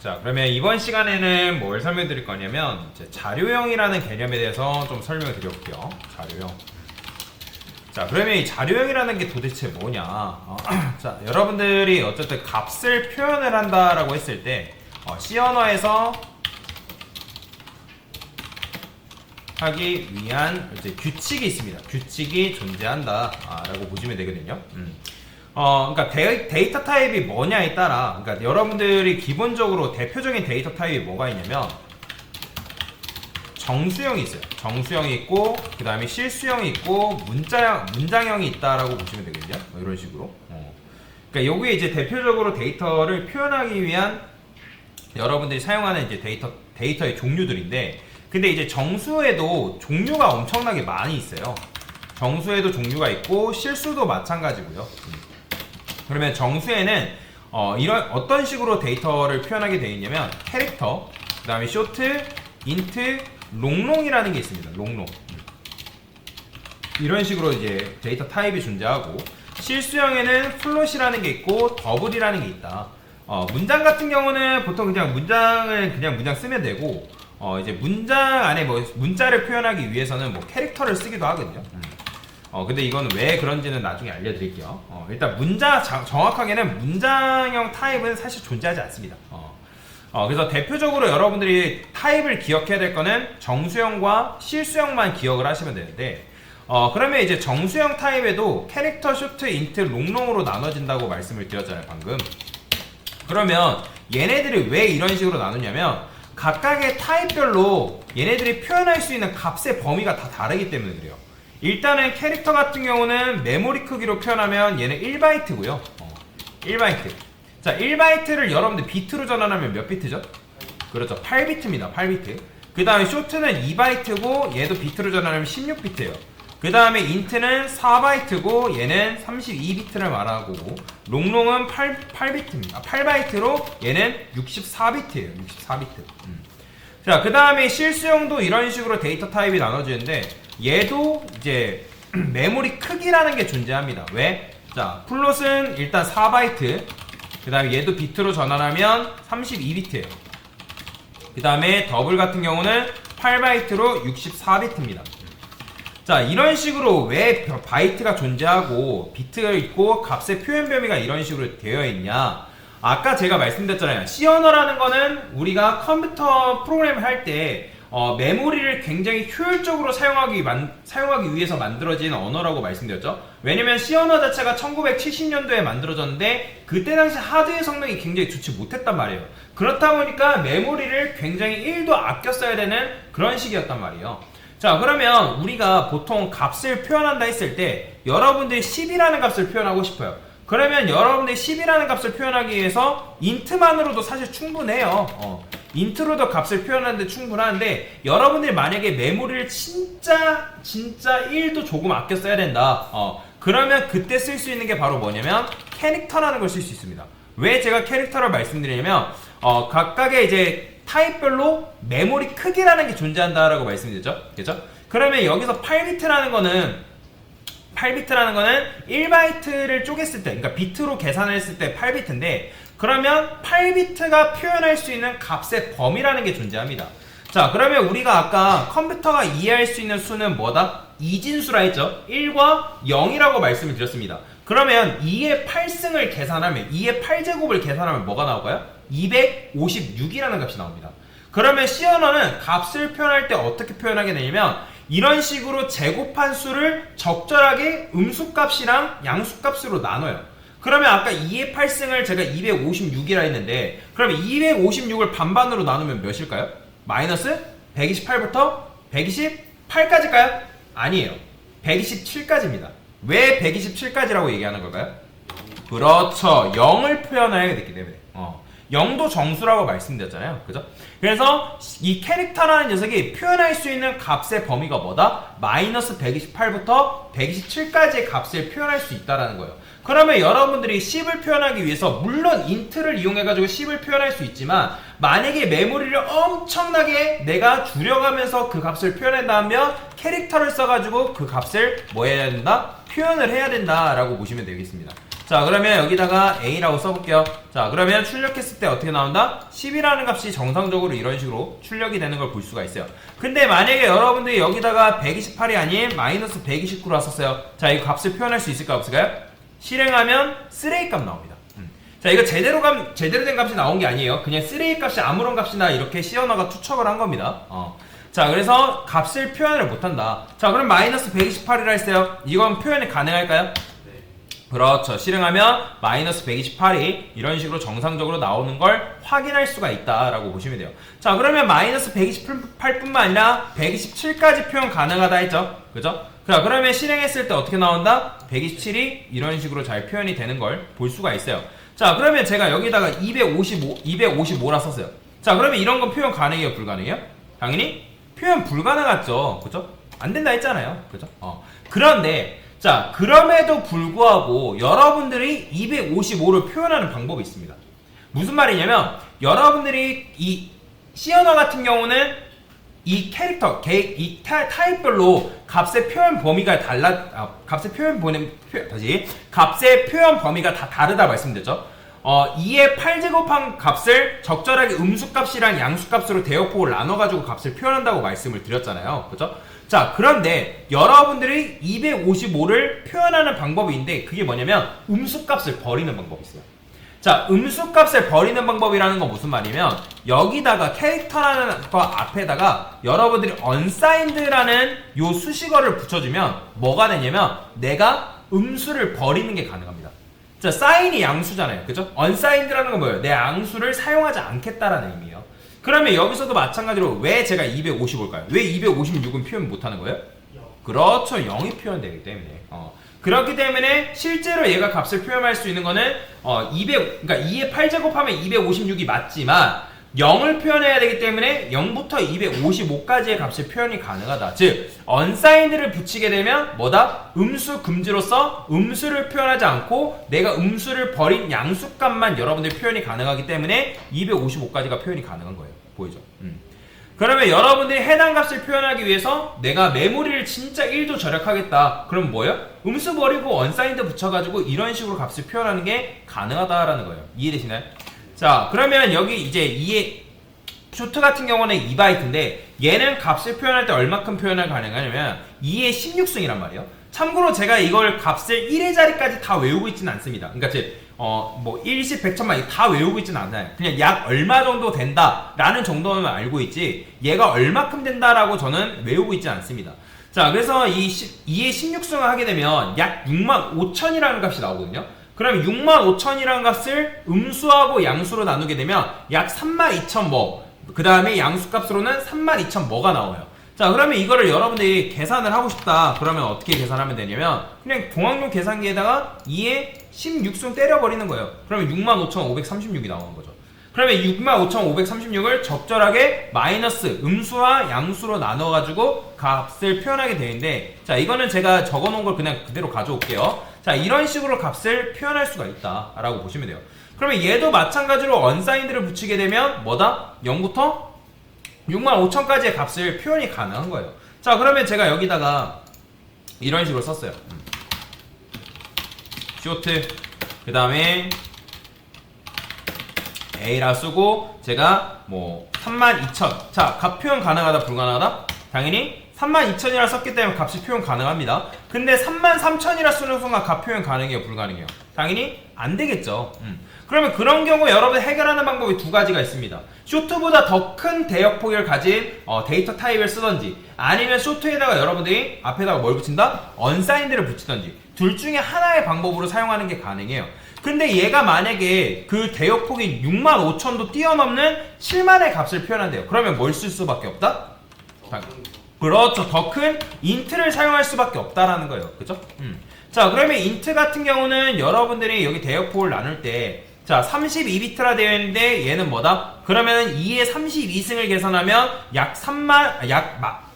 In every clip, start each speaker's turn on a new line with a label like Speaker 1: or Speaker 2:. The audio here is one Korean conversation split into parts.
Speaker 1: 자, 그러면 이번 시간에는 뭘 설명드릴 거냐면 이제 자료형이라는 개념에 대해서 좀 설명을 드려볼게요. 자료형. 자, 그러면 이 자료형이라는 게 도대체 뭐냐? 자, 여러분들이 어쨌든 값을 표현을 한다라고 했을 때 C 언어에서 하기 위한 이제 규칙이 있습니다. 규칙이 존재한다라고 보시면 되거든요. 그러니까 데이터 타입이 뭐냐에 따라, 그러니까 여러분들이 기본적으로 대표적인 데이터 타입이 뭐가 있냐면 정수형이 있어요. 정수형이 있고, 그 다음에 실수형이 있고, 문장형이 있다라고 보시면 되거든요. 뭐 이런 식으로. 그러니까 여기에 이제 대표적으로 데이터를 표현하기 위한 여러분들이 사용하는 이제 데이터의 종류들인데, 근데 이제 정수에도 종류가 엄청나게 많이 있어요. 정수에도 종류가 있고, 실수도 마찬가지고요. 그러면 정수에는 이런 어떤 식으로 데이터를 표현하게 되어 있냐면 캐릭터, 그 다음에 쇼트, 인트, 롱롱이라는 게 있습니다. 롱롱. 이런 식으로 이제 데이터 타입이 존재하고, 실수형에는 플롯이라는 게 있고 더블이라는 게 있다. 문장 같은 경우는 보통 그냥 문장 쓰면 되고, 이제 문장 안에 뭐 문자를 표현하기 위해서는 뭐 캐릭터를 쓰기도 하거든요. 근데 이거는 왜 그런지는 나중에 알려드릴게요. 일단 정확하게는 문장형 타입은 사실 존재하지 않습니다. 그래서 대표적으로 여러분들이 타입을 기억해야 될 거는 정수형과 실수형만 기억을 하시면 되는데, 그러면 이제 정수형 타입에도 캐릭터, 쇼트, 인트, 롱롱으로 나눠진다고 말씀을 드렸잖아요, 방금. 그러면 얘네들이 왜 이런 식으로 나누냐면 각각의 타입별로 얘네들이 표현할 수 있는 값의 범위가 다 다르기 때문에 그래요. 일단은 캐릭터 같은 경우는 메모리 크기로 표현하면 얘는 1바이트고요. 1바이트. 자, 1바이트를 여러분들 비트로 전환하면 몇 비트죠? 그렇죠. 8비트입니다. 8비트. 그 다음에 쇼트는 2바이트고 얘도 비트로 전환하면 16비트예요. 그 다음에 인트는 4바이트고 얘는 32비트를 말하고, 롱롱은 8비트입니다. 8바이트로 얘는 64비트예요. 64비트. 자, 그 다음에 실수형도 이런 식으로 데이터 타입이 나눠지는데 얘도 이제 메모리 크기라는 게 존재합니다. 왜? 자, 플롯은 일단 4바이트, 그 다음에 얘도 비트로 전환하면 32비트예요. 그 다음에 더블 같은 경우는 8바이트로 64비트입니다. 자, 이런 식으로 왜 바이트가 존재하고 비트가 있고 값의 표현 범위가 이런 식으로 되어 있냐? 아까 제가 말씀드렸잖아요. C 언어라는 거는 우리가 컴퓨터 프로그램을 할 때 메모리를 굉장히 효율적으로 사용하기 위해서 만들어진 언어라고 말씀드렸죠. 왜냐면 C 언어 자체가 1970년도에 만들어졌는데 그때 당시 하드웨어 성능이 굉장히 좋지 못했단 말이에요. 그렇다 보니까 메모리를 굉장히 1도 아껴 써야 되는 그런 시기였단 말이에요. 자, 그러면 우리가 보통 값을 표현한다 했을 때 여러분들이 10이라는 값을 표현하고 싶어요. 그러면 여러분들이 10이라는 값을 표현하기 위해서 인트만으로도 사실 충분해요. 인트로도 값을 표현하는데 충분한데, 여러분들이 만약에 메모리를 진짜 1도 조금 아껴 써야 된다. 그러면 그때 쓸 수 있는 게 바로 뭐냐면 캐릭터라는 걸 쓸 수 있습니다. 왜 제가 캐릭터를 말씀드리냐면 각각의 이제 타입별로 메모리 크기라는 게 존재한다라고 말씀드렸죠. 그죠? 그러면 여기서 8비트라는 거는 1바이트를 쪼갰을 때, 그러니까 비트로 계산을 했을 때 8비트인데, 그러면 8비트가 표현할 수 있는 값의 범위라는 게 존재합니다. 자, 그러면 우리가 아까 컴퓨터가 이해할 수 있는 수는 뭐다? 이진수라 했죠? 1과 0이라고 말씀을 드렸습니다. 그러면 2의 8승을 계산하면, 2의 8제곱을 계산하면 뭐가 나올까요? 256이라는 값이 나옵니다. 그러면 C 언어는 값을 표현할 때 어떻게 표현하게 되냐면 이런 식으로 제곱한 수를 적절하게 음수값이랑 양수값으로 나눠요. 그러면 아까 2의 8승을 제가 256이라 했는데, 그러면 256을 반반으로 나누면 몇일까요? 마이너스 128부터 128까지일까요? 아니에요. 127까지입니다. 왜 127까지라고 얘기하는 걸까요? 그렇죠. 0을 표현해야 되기 때문에. 0도 정수라고 말씀드렸잖아요. 그죠? 그래서 이 캐릭터라는 녀석이 표현할 수 있는 값의 범위가 뭐다? 마이너스 128부터 127까지의 값을 표현할 수 있다는 거예요. 그러면 여러분들이 10을 표현하기 위해서 물론 인트를 이용해가지고 10을 표현할 수 있지만, 만약에 메모리를 엄청나게 내가 줄여가면서 그 값을 표현한다면 캐릭터를 써가지고 그 값을 뭐 해야 된다? 표현을 해야 된다라고 보시면 되겠습니다. 자, 그러면 여기다가 A라고 써볼게요. 자, 그러면 출력했을 때 어떻게 나온다? 10이라는 값이 정상적으로 이런 식으로 출력이 되는 걸 볼 수가 있어요. 근데 만약에 여러분들이 여기다가 128이 아닌 마이너스 129라 썼어요. 자, 이 값을 표현할 수 있을까 없을까요? 실행하면 쓰레기 값 나옵니다. 자, 이거 제대로 된 값이 나온 게 아니에요. 그냥 쓰레기 값이 아무런 값이나 이렇게 시어너가 투척을 한 겁니다. 자, 그래서 값을 표현을 못한다. 자, 그럼 마이너스 128이라 했어요. 이건 표현이 가능할까요? 그렇죠. 실행하면 마이너스 128이 이런 식으로 정상적으로 나오는 걸 확인할 수가 있다라고 보시면 돼요. 자, 그러면 마이너스 128뿐만 아니라 127까지 표현 가능하다 했죠. 그죠? 자, 그러면 실행했을 때 어떻게 나온다? 127이 이런 식으로 잘 표현이 되는 걸 볼 수가 있어요. 자, 그러면 제가 여기다가 255라 썼어요. 자, 그러면 이런 건 표현 가능해요? 불가능해요? 당연히 표현 불가능하죠. 그죠? 안 된다 했잖아요. 그죠? 그런데 자, 그럼에도 불구하고 여러분들이 255를 표현하는 방법이 있습니다. 무슨 말이냐면 여러분들이 이 시어너 같은 경우는 이 캐릭터, 이 타입별로 값의 표현 범위가 값의 표현 범위가 다 다르다 말씀드렸죠. 2의 8제곱한 값을 적절하게 음수값이랑 양수값으로 대역폭을 나눠가지고 값을 표현한다고 말씀을 드렸잖아요. 그죠? 자, 그런데 여러분들이 255를 표현하는 방법이 있는데 그게 뭐냐면 음수값을 버리는 방법이 있어요. 자, 음수값을 버리는 방법이라는 건 무슨 말이면 여기다가 캐릭터라는 거 앞에다가 여러분들이 unsigned라는 요 수식어를 붙여주면 뭐가 되냐면 내가 음수를 버리는 게 가능합니다. 자, sign이 양수잖아요. 그죠? unsigned라는 건 뭐예요? 내 양수를 사용하지 않겠다라는 의미예요. 그러면 여기서도 마찬가지로 왜 제가 255일까요? 왜 256은 표현 못하는 거예요? 그렇죠. 0이 표현되기 때문에. 그렇기 때문에 실제로 얘가 값을 표현할 수 있는 거는 그러니까 2의 8제곱하면 256이 맞지만 0을 표현해야 되기 때문에 0부터 255까지의 값의 표현이 가능하다. 즉 unsigned를 붙이게 되면 뭐다? 음수 금지로서 음수를 표현하지 않고 내가 음수를 버린 양수값만 여러분들 표현이 가능하기 때문에 255까지가 표현이 가능한 거예요. 보이죠? 그러면 여러분들이 해당 값을 표현하기 위해서 내가 메모리를 진짜 1도 절약하겠다. 그럼 뭐예요? 음수 버리고 unsigned 붙여가지고 이런 식으로 값을 표현하는 게 가능하다라는 거예요. 이해되시나요? 자, 그러면 여기 이제 2의 쇼트 같은 경우는 2바이트인데 얘는 값을 표현할 때 얼마큼 표현을 가능하냐면 2의 16승이란 말이에요. 참고로 제가 이걸 값을 1의 자리까지 다 외우고 있지는 않습니다. 그러니까 뭐 일십 백천만 다 외우고 있지는 않아요. 그냥 약 얼마 정도 된다라는 정도만 알고 있지 얘가 얼마큼 된다라고 저는 외우고 있지 않습니다. 자, 그래서 2의 16승을 하게 되면 약 65,000이라는 값이 나오거든요. 그러면 65,000이라는 값을 음수하고 양수로 나누게 되면 약 32,000뭐 그 다음에 양수값으로는 32,000뭐가 나와요. 자, 그러면 이거를 여러분들이 계산을 하고 싶다. 그러면 어떻게 계산하면 되냐면 그냥 공학용 계산기에다가 2에 16승 때려버리는 거예요. 그러면 65,536이 나오는 거죠. 그러면 65,536을 적절하게 마이너스 음수와 양수로 나눠가지고 값을 표현하게 되는데 자, 이거는 제가 적어놓은 걸 그냥 그대로 가져올게요. 자, 이런 식으로 값을 표현할 수가 있다라고 보시면 돼요. 그러면 얘도 마찬가지로 unsigned를 붙이게 되면 뭐다? 0부터 65,000까지의 값을 표현이 가능한 거예요. 자, 그러면 제가 여기다가 이런 식으로 썼어요. 쇼트 그 다음에 A라 쓰고 제가 뭐 32,000 자, 값 표현 가능하다 불가능하다? 당연히 32,000이라 썼기 때문에 값이 표현 가능합니다. 근데 33,000이라 쓰는 순간 값 표현 가능해요? 불가능해요? 당연히 안 되겠죠. 그러면 그런 경우 여러분 해결하는 방법이 두 가지가 있습니다. 쇼트보다 더 큰 대역폭을 가진 데이터 타입을 쓰던지 아니면 쇼트에다가 여러분들이 앞에다가 뭘 붙인다? unsigned를 붙이던지 둘 중에 하나의 방법으로 사용하는 게 가능해요. 근데 얘가 만약에 그 대역폭이 65,000도 뛰어넘는 7만의 값을 표현한대요. 그러면 뭘 쓸 수밖에 없다? 그렇죠. 더 큰 인트를 사용할 수밖에 없다라는 거예요. 그죠? 자, 그러면 인트 같은 경우는 여러분들이 여기 대역폭을 나눌 때 자, 32비트라 되어 있는데 얘는 뭐다? 그러면 2의 32승을 계산하면 약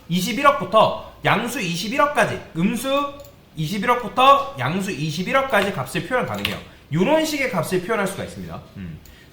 Speaker 1: 21억부터 양수 21억까지 음수 21억부터 양수 21억까지 값을 표현 가능해요. 이런 식의 값을 표현할 수가 있습니다.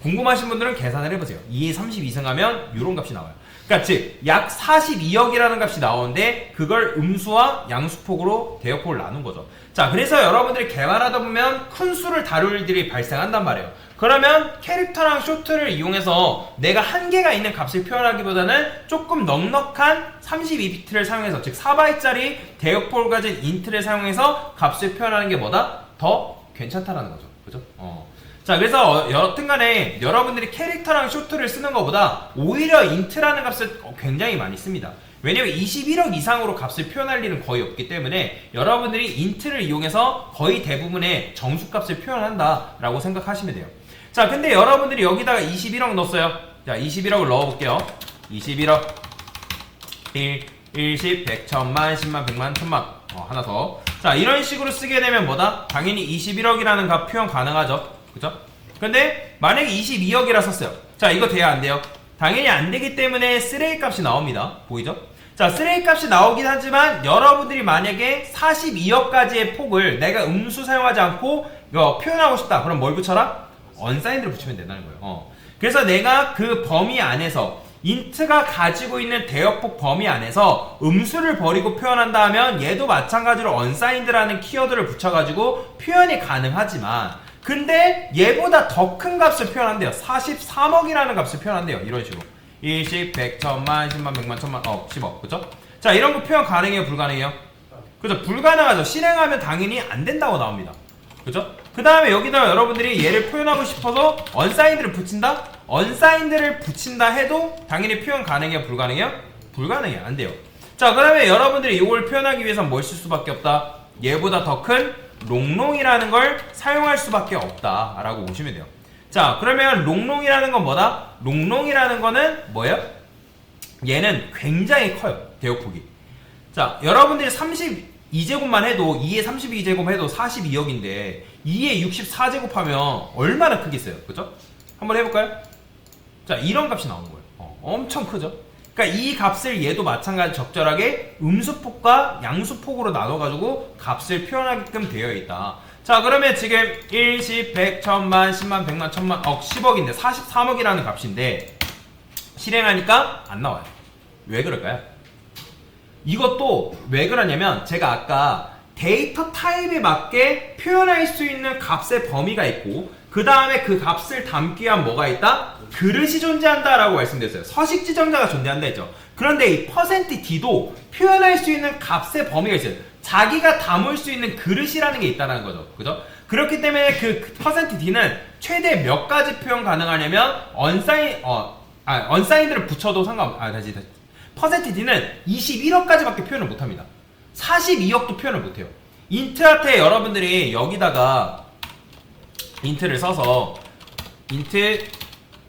Speaker 1: 궁금하신 분들은 계산을 해보세요. 2에 32승 하면 이런 값이 나와요. 그러니까 즉 약 42억이라는 값이 나오는데 그걸 음수와 양수폭으로 대역폭을 나눈 거죠. 자, 그래서 여러분들이 개발하다 보면 큰 수를 다룰 일이 발생한단 말이에요. 그러면 캐릭터랑 쇼트를 이용해서 내가 한계가 있는 값을 표현하기보다는 조금 넉넉한 32비트를 사용해서, 즉 4바이트짜리 대역폭을 가진 인트를 사용해서 값을 표현하는 게 뭐다? 더 괜찮다라는 거죠. 그죠? 자, 그래서 여튼간에 여러분들이 캐릭터랑 쇼트를 쓰는 것보다 오히려 인트라는 값을 굉장히 많이 씁니다. 왜냐면 21억 이상으로 값을 표현할 일은 거의 없기 때문에 여러분들이 인트를 이용해서 거의 대부분의 정수값을 표현한다라고 생각하시면 돼요. 자, 근데 여러분들이 여기다가 21억 넣었어요. 자, 21억을 넣어볼게요. 21억 1, 10, 100, 1000만, 10만, 100만, 1000만. 하나 더. 자, 이런 식으로 쓰게 되면 뭐다? 당연히 21억이라는 값 표현 가능하죠. 그죠? 근데 만약에 22억이라 썼어요. 자, 이거 돼야 안 돼요? 당연히 안 되기 때문에 쓰레기 값이 나옵니다. 보이죠? 자, 쓰레기 값이 나오긴 하지만 여러분들이 만약에 42억까지의 폭을 내가 음수 사용하지 않고 이거 표현하고 싶다. 그럼 뭘 붙여라? 언사인드를 붙이면 된다는 거예요. 그래서 내가 그 범위 안에서 인트가 가지고 있는 대역폭 범위 안에서 음수를 버리고 표현한다 하면 얘도 마찬가지로 언사인드라는 키워드를 붙여가지고 표현이 가능하지만 근데 얘보다 더 큰 값을 표현한대요. 43억이라는 값을 표현한대요. 이런 식으로 10, 100, 1000만, 10만, 100만, 1000만, 10억. 그죠? 자, 이런 거 표현 가능해요? 불가능해요? 그죠? 불가능하죠. 실행하면 당연히 안 된다고 나옵니다. 그죠? 그 다음에 여기다가 여러분들이 얘를 표현하고 싶어서 언사인드를 붙인다? 언사인드를 붙인다 해도 당연히 표현 가능해요? 불가능해요? 불가능해요. 안 돼요. 자, 그 다음에 여러분들이 이걸 표현하기 위해서는 뭘 쓸 수밖에 없다? 얘보다 더 큰 롱롱이라는 걸 사용할 수밖에 없다 라고 보시면 돼요. 자, 그러면 롱롱이라는 건 뭐다? 롱롱이라는 거는 뭐예요? 얘는 굉장히 커요. 대역폭이. 자, 여러분들이 32제곱만 해도 2에 32제곱 해도 42억인데 2에 64제곱 하면 얼마나 크겠어요? 그죠? 한번 해볼까요? 자, 이런 값이 나오는 거예요. 엄청 크죠? 그러니까 이 값을 얘도 마찬가지 적절하게 음수폭과 양수폭으로 나눠가지고 값을 표현하게끔 되어 있다. 자, 그러면 지금 1, 10, 100, 1000만, 10만, 100만, 1000만, 10억인데 43억이라는 값인데 실행하니까 안 나와요. 왜 그럴까요? 이것도 왜 그러냐면 제가 아까 데이터 타입에 맞게 표현할 수 있는 값의 범위가 있고 그 다음에 그 값을 담기 위한 뭐가 있다? 그릇이 존재한다 라고 말씀드렸어요. 서식 지정자가 존재한다 했죠. 그런데 이 %d도 표현할 수 있는 값의 범위가 있어요. 자기가 담을 수 있는 그릇이라는 게 있다는 거죠. 그죠? 그렇기 때문에 그 %d는 최대 몇 가지 표현 가능하냐면 언사인드를 붙여도 다시 %d는 21억까지밖에 표현을 못합니다. 42억도 표현을 못해요. 인트한테 여러분들이 여기다가 인트를 써서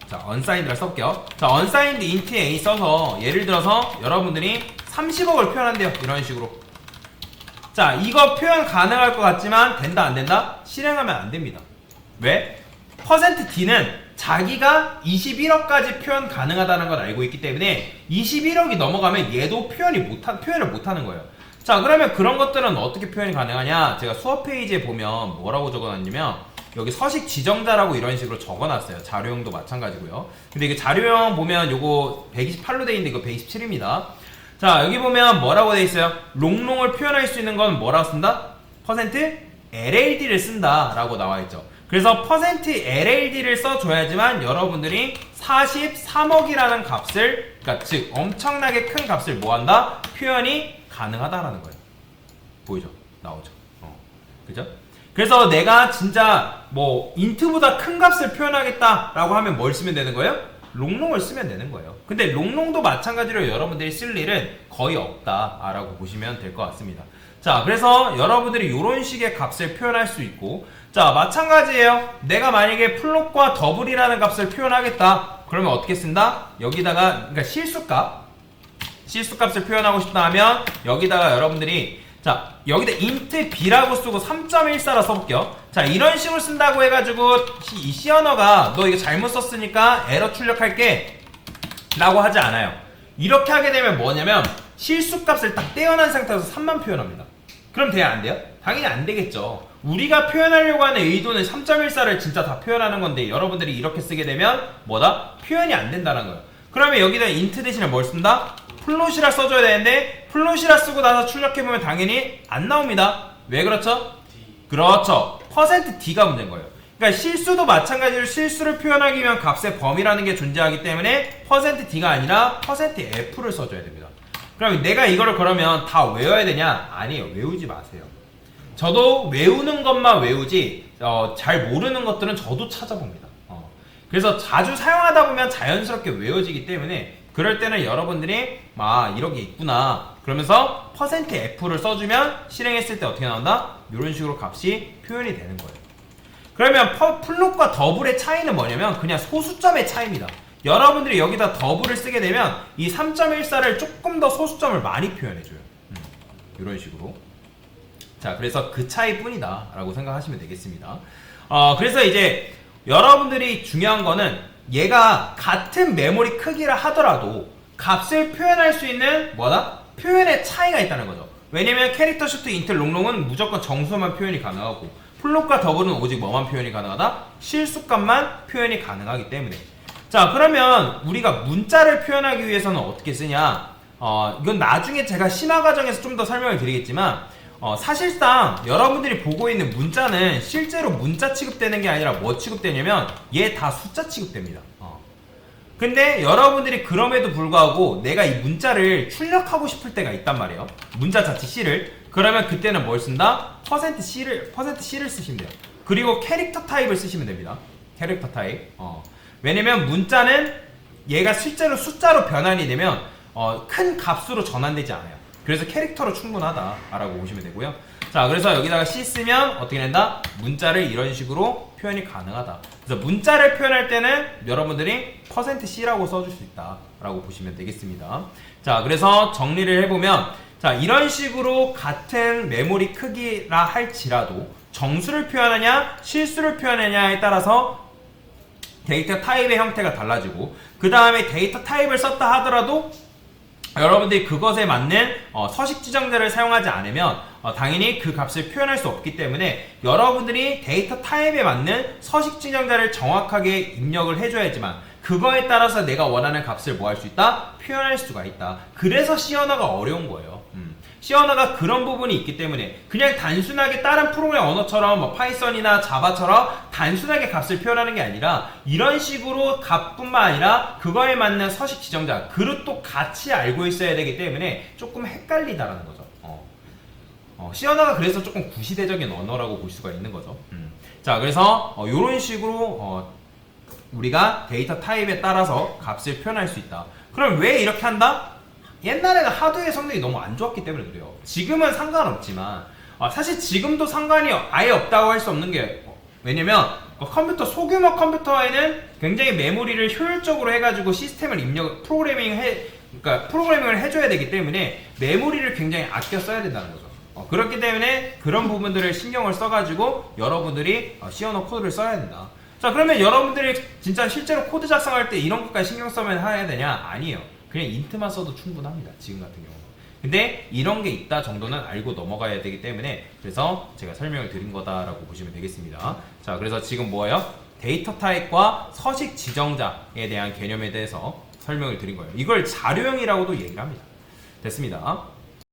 Speaker 1: 자, 언사인드를 써볼게요. 자, 언사인드 int a 써서 예를 들어서 여러분들이 30억을 표현한대요. 이런 식으로. 자, 이거 표현 가능할 것 같지만 된다 안 된다? 실행하면 안 됩니다. 왜? %d는 자기가 21억까지 표현 가능하다는 걸 알고 있기 때문에 21억이 넘어가면 얘도 표현을 못하는 거예요. 자, 그러면 그런 것들은 어떻게 표현이 가능하냐? 제가 수업 페이지에 보면 뭐라고 적어놨냐면 여기 서식 지정자라고 이런 식으로 적어놨어요. 자료형도 마찬가지고요. 근데 이게 자료형 보면 요거 128로 돼 있는데 이거 127입니다. 자, 여기 보면 뭐라고 돼 있어요? 롱롱을 표현할 수 있는 건 뭐라고 쓴다? %LLD를 쓴다 라고 나와 있죠. 그래서 %LLD를 써줘야지만 여러분들이 43억이라는 값을, 그러니까 즉 엄청나게 큰 값을 뭐한다? 표현이 가능하다라는 거예요. 보이죠? 나오죠. 그죠? 그래서 내가 진짜 뭐 인트보다 큰 값을 표현하겠다라고 하면 뭘 쓰면 되는 거예요? 롱롱을 쓰면 되는 거예요. 근데 롱롱도 마찬가지로 여러분들이 쓸 일은 거의 없다라고 보시면 될 것 같습니다. 자, 그래서 여러분들이 이런 식의 값을 표현할 수 있고, 자, 마찬가지예요. 내가 만약에 플롯과 더블이라는 값을 표현하겠다. 그러면 어떻게 쓴다? 여기다가, 그러니까 실수값을 표현하고 싶다 하면 여기다가 여러분들이, 자, 여기다 int b라고 쓰고 3.14라 써볼게요. 자, 이런 식으로 쓴다고 해가지고 이 C 언어가 너 이거 잘못 썼으니까 에러 출력할게 라고 하지 않아요. 이렇게 하게 되면 뭐냐면 실수값을 딱 떼어난 상태에서 3만 표현합니다. 그럼 돼야 안 돼요? 당연히 안 되겠죠. 우리가 표현하려고 하는 의도는 3.14를 진짜 다 표현하는 건데 여러분들이 이렇게 쓰게 되면 뭐다? 표현이 안 된다는 거예요. 그러면 여기다 int 대신에 뭘 쓴다? 플롯이라 써줘야 되는데 플롯이라 쓰고 나서 출력해보면 당연히 안 나옵니다. 왜 그렇죠? 그렇죠. %d가 문제인 거예요. 그러니까 실수도 마찬가지로 실수를 표현하기 위한 값의 범위라는 게 존재하기 때문에 %d가 아니라 %f를 써줘야 됩니다. 그럼 내가 이거를 그러면 다 외워야 되냐? 아니에요. 외우지 마세요. 저도 외우는 것만 외우지 잘 모르는 것들은 저도 찾아봅니다. 그래서 자주 사용하다 보면 자연스럽게 외워지기 때문에 그럴 때는 여러분들이 이런 게 있구나 그러면서 %f를 써주면 실행했을 때 어떻게 나온다? 이런 식으로 값이 표현이 되는 거예요. 그러면 플롯과 더블의 차이는 뭐냐면 그냥 소수점의 차이입니다. 여러분들이 여기다 더블을 쓰게 되면 이 3.14를 조금 더 소수점을 많이 표현해줘요. 이런 식으로. 자, 그래서 그 차이뿐이다 라고 생각하시면 되겠습니다. 그래서 이제 여러분들이 중요한 거는 얘가 같은 메모리 크기라 하더라도 값을 표현할 수 있는 뭐다? 표현의 차이가 있다는 거죠. 왜냐면 캐릭터 시프트 인텔 롱롱은 무조건 정수만 표현이 가능하고 플롯과 더블은 오직 뭐만 표현이 가능하다? 실수값만 표현이 가능하기 때문에. 자, 그러면 우리가 문자를 표현하기 위해서는 어떻게 쓰냐? 이건 나중에 제가 심화 과정에서 좀 더 설명을 드리겠지만 사실상 여러분들이 보고 있는 문자는 실제로 문자 취급되는 게 아니라 뭐 취급되냐면 얘 다 숫자 취급됩니다. 근데 여러분들이 그럼에도 불구하고 내가 이 문자를 출력하고 싶을 때가 있단 말이에요. 문자 자체 C를. 그러면 그때는 뭘 쓴다? %C를 쓰시면 돼요. 그리고 캐릭터 타입을 쓰시면 됩니다. 캐릭터 타입. 왜냐면 문자는 얘가 실제로 숫자로 변환이 되면 큰 값으로 전환되지 않아요. 그래서 캐릭터로 충분하다라고 보시면 되고요. 자, 그래서 여기다가 C 쓰면 어떻게 된다? 문자를 이런 식으로 표현이 가능하다. 그래서 문자를 표현할 때는 여러분들이 %C라고 써줄 수 있다라고 보시면 되겠습니다. 자, 그래서 정리를 해보면 자, 이런 식으로 같은 메모리 크기라 할지라도 정수를 표현하냐 실수를 표현하냐에 따라서 데이터 타입의 형태가 달라지고 그 다음에 데이터 타입을 썼다 하더라도 여러분들이 그것에 맞는 서식 지정자를 사용하지 않으면 당연히 그 값을 표현할 수 없기 때문에 여러분들이 데이터 타입에 맞는 서식 지정자를 정확하게 입력을 해줘야지만 그거에 따라서 내가 원하는 값을 뭐 할 수 있다? 표현할 수가 있다. 그래서 C 언어가 어려운 거예요. C 언어가 그런 부분이 있기 때문에 그냥 단순하게 다른 프로그램 언어처럼 뭐 파이썬이나 자바처럼 단순하게 값을 표현하는 게 아니라 이런 식으로 값뿐만 아니라 그거에 맞는 서식 지정자 그릇도 같이 알고 있어야 되기 때문에 조금 헷갈리다라는 거죠. C 언어가 그래서 조금 구시대적인 언어라고 볼 수가 있는 거죠. 자, 그래서 이런 식으로 우리가 데이터 타입에 따라서 값을 표현할 수 있다. 그럼 왜 이렇게 한다? 옛날에는 하드웨어 성능이 너무 안 좋았기 때문에 그래요. 지금은 상관없지만 사실 지금도 상관이 아예 없다고 할 수 없는 게 왜냐면 컴퓨터 소규모 컴퓨터에는 굉장히 메모리를 효율적으로 해가지고 시스템을 프로그래밍을 해줘야 되기 때문에 메모리를 굉장히 아껴 써야 된다는 거죠. 그렇기 때문에 그런 부분들을 신경을 써가지고 여러분들이 C 언어 코드를 써야 된다. 자, 그러면 여러분들이 진짜 실제로 코드 작성할 때 이런 것까지 신경 써면 해야 되냐? 아니에요. 그냥 인트만 써도 충분합니다. 지금 같은 경우는. 근데 이런 게 있다 정도는 알고 넘어가야 되기 때문에 그래서 제가 설명을 드린 거다라고 보시면 되겠습니다. 자, 그래서 지금 뭐예요? 데이터 타입과 서식 지정자에 대한 개념에 대해서 설명을 드린 거예요. 이걸 자료형이라고도 얘기를 합니다. 됐습니다.